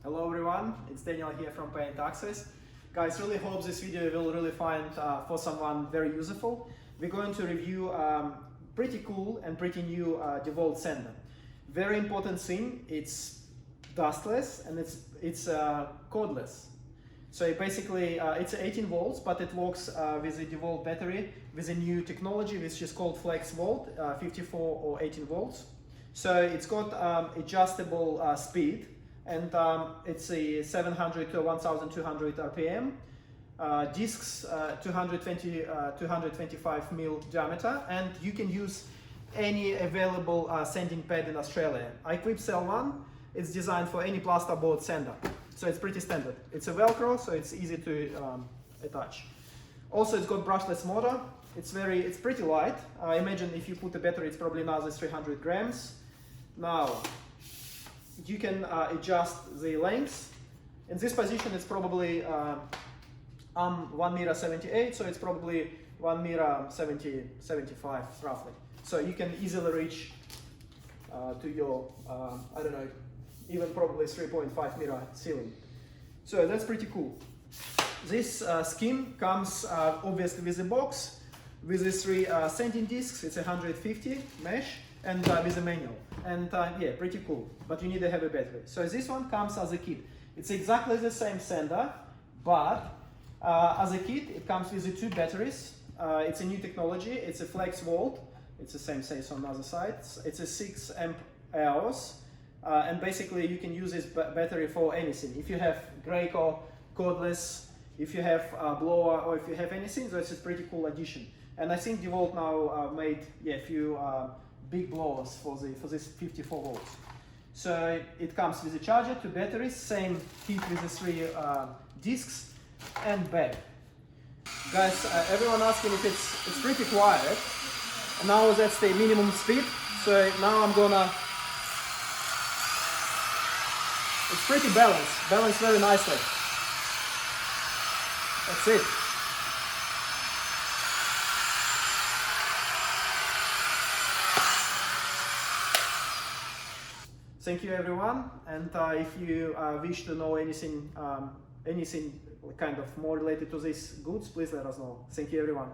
Hello everyone, it's Daniel here from PaintAccess. Guys, really hope this video will really find for someone very useful. We're going to review pretty cool and pretty new DeWalt Sander. Very important thing, it's dustless and it's cordless. So basically it's 18 volts, but it works with a DeWalt battery with a new technology which is called Flex Volt, 54 or 18 volts. So it's got adjustable speed, and it's a 700 to 1200 RPM, discs 225 mil diameter, and you can use any available sanding pad in Australia. I sell one. It's designed for any plasterboard sander, so it's pretty standard. It's a Velcro, so it's easy to attach. Also, it's got brushless motor. It's pretty light. I imagine if you put a battery, it's probably another 300 grams. Now, you can adjust the length. In this position, it's probably 1 meter 78, so it's probably 1 meter 75 roughly. So you can easily reach to your, I don't know, even probably 3.5 meter ceiling. So that's pretty cool. This skin comes obviously with a box, with the 3 sanding discs. It's 150 mesh, and with a manual, and yeah, pretty cool, but you need a heavy battery. So this one comes as a kit. It's exactly the same sander, but as a kit it comes with the 2 batteries. It's a new technology. It's a Flex Volt. It's the same says on the other side. It's a 6 amp hours, and basically you can use this battery for anything. If you have Graco cordless, if you have a blower, or if you have anything, so it's a pretty cool addition. And I think DeWalt now made a few big blowers for this 54 volts. So it comes with a charger, 2 batteries, same kit with the 3 discs and bag. Guys, everyone asking if it's pretty quiet. Now that's the minimum speed. So now I'm gonna. It's pretty balanced very nicely. That's it. Thank you everyone, and if you wish to know anything kind of more related to these goods, please let us know. Thank you everyone.